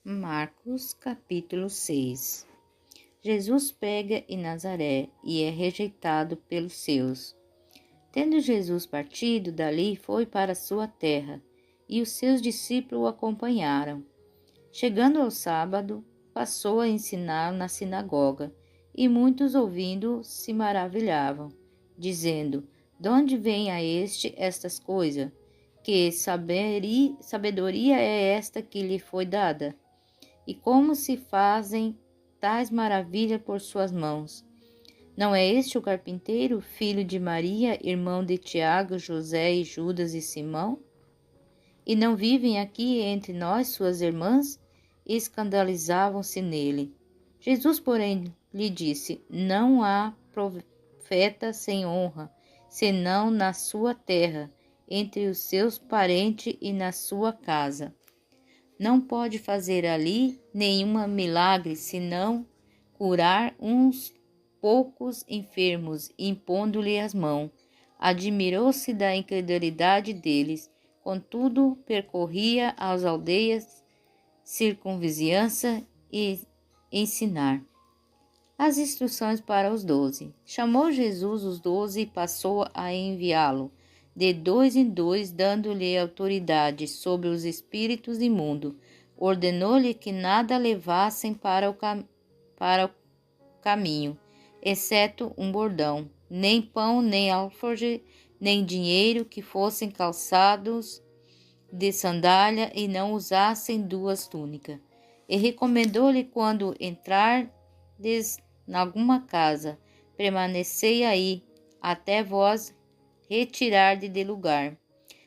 Marcos, capítulo 6. Jesus pega em Nazaré e é rejeitado pelos seus. Tendo Jesus partido dali, foi para sua terra, e os seus discípulos o acompanharam. Chegando ao sábado, passou a ensinar na sinagoga, e muitos ouvindo se maravilhavam, dizendo: De onde vem a estas coisas? Que sabedoria é esta que lhe foi dada? E como se fazem tais maravilhas por suas mãos? Não é este o carpinteiro, filho de Maria, irmão de Tiago, José e Judas e Simão? E não vivem aqui entre nós suas irmãs? E escandalizavam-se nele. Jesus, porém, lhe disse: Não há profeta sem honra, senão na sua terra, entre os seus parentes e na sua casa. Não pode fazer ali nenhum milagre, senão curar uns poucos enfermos, impondo-lhe as mãos. Admirou-se da incredulidade deles, contudo percorria as aldeias circunvizinhança e ensinar. As instruções para os 12. Chamou Jesus os 12 e passou a enviá-lo de 2 em 2, dando-lhe autoridade sobre os espíritos imundos. Ordenou-lhe que nada levassem para o caminho, exceto um bordão, nem pão, nem alforje, nem dinheiro, que fossem calçados de sandália e não usassem 2 túnicas. E recomendou-lhe, quando entrardes em alguma casa, permanecei aí, até vós retirardes de lugar.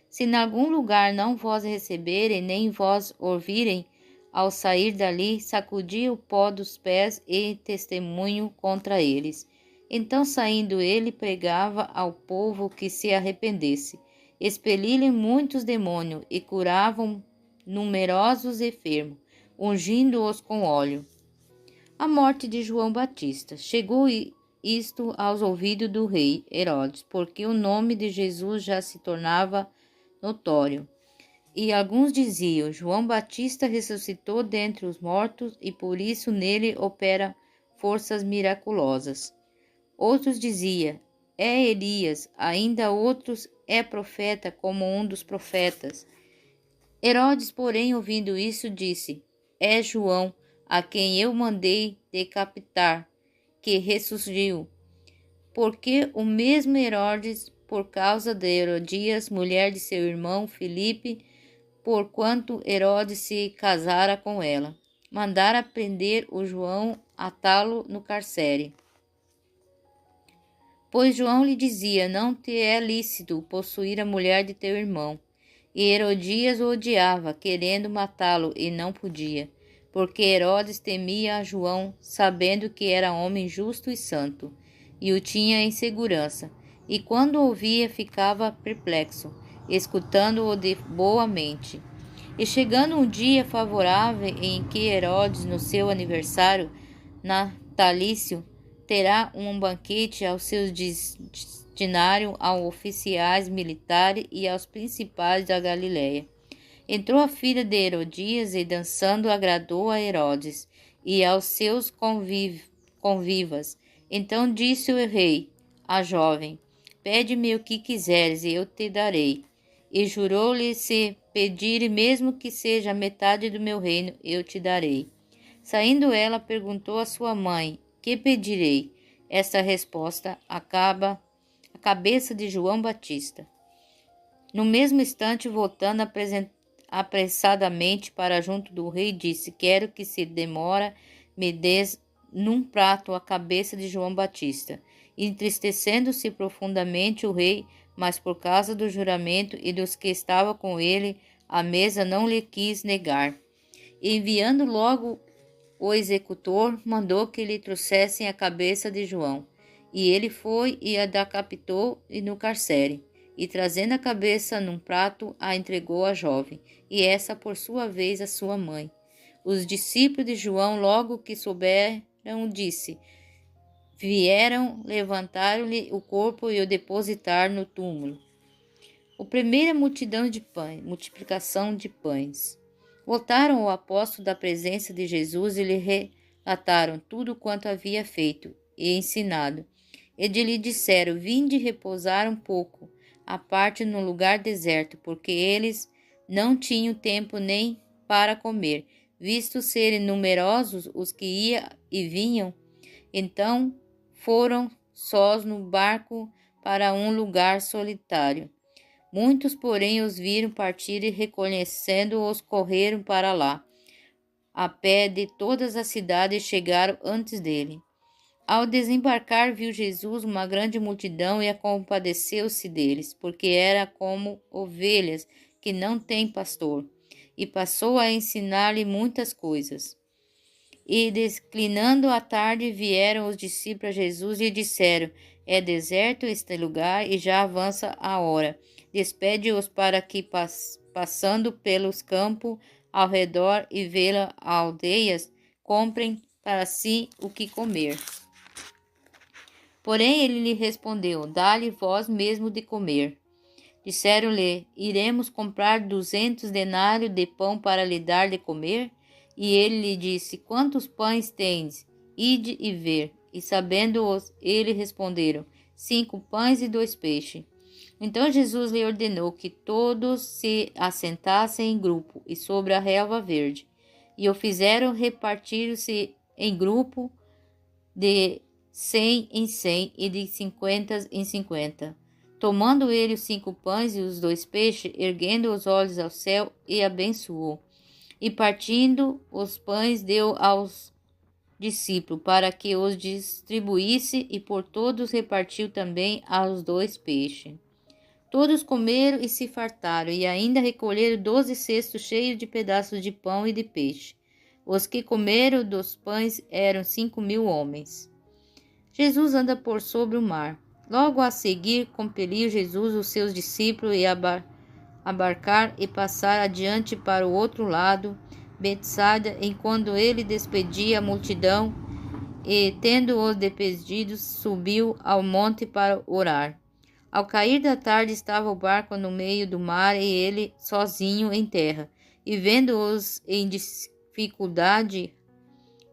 Se em algum lugar não vós receberem, nem vós ouvirem, ao sair dali, sacudi o pó dos pés e testemunho contra eles. Então, saindo ele, pregava ao povo que se arrependesse. Expeliram muitos demônios e curavam numerosos enfermos, ungindo-os com óleo. A morte de João Batista. Chegou isto aos ouvidos do rei Herodes, porque o nome de Jesus já se tornava notório. E alguns diziam: João Batista ressuscitou dentre os mortos, e por isso nele opera forças miraculosas. Outros diziam: é Elias, ainda outros: é profeta, como um dos profetas. Herodes, porém, ouvindo isso, disse: é João, a quem eu mandei decapitar, que ressurgiu. Porque o mesmo Herodes, por causa de Herodias, mulher de seu irmão Filipe, porquanto Herodes se casara com ela, mandara prender o João, atá-lo no cárcere. Pois João lhe dizia: não te é lícito possuir a mulher de teu irmão. E Herodias o odiava, querendo matá-lo, e não podia, porque Herodes temia a João, sabendo que era homem justo e santo, e o tinha em segurança. E quando ouvia, ficava perplexo, escutando-o de boa mente. E chegando um dia favorável em que Herodes, no seu aniversário natalício, terá um banquete aos seus destinários, aos oficiais militares e aos principais da Galiléia. Entrou a filha de Herodias e, dançando, agradou a Herodes e aos seus convivas. Então disse o rei à jovem: pede-me o que quiseres e eu te darei. E jurou-lhe: se pedir, mesmo que seja a metade do meu reino, eu te darei. Saindo ela, perguntou à sua mãe: que pedirei? Esta resposta: a cabeça de João Batista. No mesmo instante, voltando apressadamente para junto do rei, disse: quero que, se demora, me des num prato a cabeça de João Batista. Entristecendo-se profundamente o rei, mas por causa do juramento e dos que estavam com ele, a mesa não lhe quis negar. Enviando logo o executor, mandou que lhe trouxessem a cabeça de João. E ele foi e a decapitou no cárcere. E trazendo a cabeça num prato, a entregou à jovem, e essa, por sua vez, à sua mãe. Os discípulos de João, logo que souberam, vieram, levantaram-lhe o corpo e o depositaram no túmulo. A primeira multiplicação de pães. Voltaram o apóstolo da presença de Jesus e lhe relataram tudo quanto havia feito e ensinado. E lhe disseram: Vinde repousar um pouco, à parte no lugar deserto, porque eles não tinham tempo nem para comer, visto serem numerosos os que iam e vinham. Então foram sós no barco para um lugar solitário. Muitos, porém, os viram partir e, reconhecendo-os, correram para lá. A pé de todas as cidades chegaram antes dele. Ao desembarcar, viu Jesus uma grande multidão e compadeceu-se deles, porque era como ovelhas que não têm pastor, e passou a ensinar-lhe muitas coisas. E, declinando a tarde, vieram os discípulos a Jesus e lhe disseram: É deserto este lugar e já avança a hora. Despede-os para que, passando pelos campos ao redor e vê-la aldeias, comprem para si o que comer. Porém ele lhe respondeu: Dá-lhe vós mesmo de comer. Disseram-lhe: Iremos comprar 200 denários de pão para lhe dar de comer? E ele lhe disse: Quantos pães tendes? Ide e ver. E sabendo-os, ele responderam: 5 pães e 2 peixes. Então Jesus lhe ordenou que todos se assentassem em grupo e sobre a relva verde. E o fizeram repartir-se em grupo de 100 em 100 e de 50 em 50. Tomando ele os 5 pães e os 2 peixes, erguendo os olhos ao céu, e abençoou. E partindo os pães, deu aos discípulos, para que os distribuísse, e por todos repartiu também aos 2 peixes. Todos comeram e se fartaram, e ainda recolheram 12 cestos cheios de pedaços de pão e de peixe. Os que comeram dos pães eram 5.000 homens. Jesus anda por sobre o mar. Logo a seguir, compeliu Jesus os seus discípulos a abarcar e passar adiante para o outro lado, Betsaida, enquanto ele despedia a multidão, e, tendo-os despedidos, subiu ao monte para orar. Ao cair da tarde estava o barco no meio do mar e ele sozinho em terra. E vendo-os em dificuldade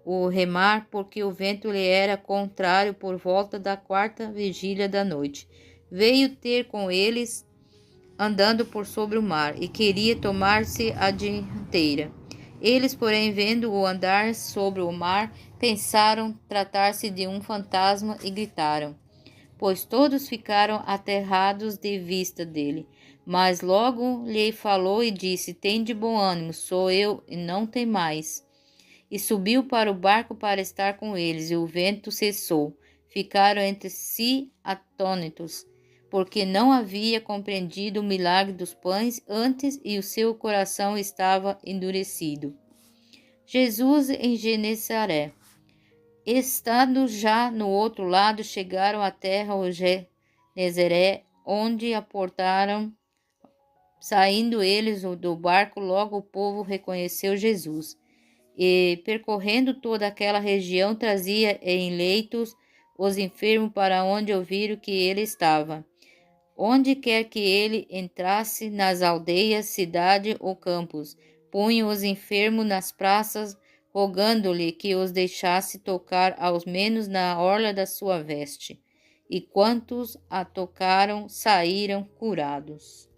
o remar, porque o vento lhe era contrário, por volta da 4ª vigília da noite, veio ter com eles, andando por sobre o mar, e queria tomar-se a dianteira. Eles, porém, vendo-o andar sobre o mar, pensaram tratar-se de um fantasma e gritaram, pois todos ficaram aterrados de vista dele. Mas logo lhe falou e disse: Tende bom ânimo, sou eu, e não temais. E subiu para o barco para estar com eles, e o vento cessou. Ficaram entre si atônitos, porque não havia compreendido o milagre dos pães antes, e o seu coração estava endurecido. Jesus em Genesaré. Estando já no outro lado, chegaram à terra o Genezaré, onde aportaram. Saindo eles do barco, logo o povo reconheceu Jesus. E, percorrendo toda aquela região, trazia em leitos os enfermos para onde ouviram que ele estava. Onde quer que ele entrasse, nas aldeias, cidade ou campos, punha os enfermos nas praças, rogando-lhe que os deixasse tocar ao menos na orla da sua veste. E quantos a tocaram saíram curados.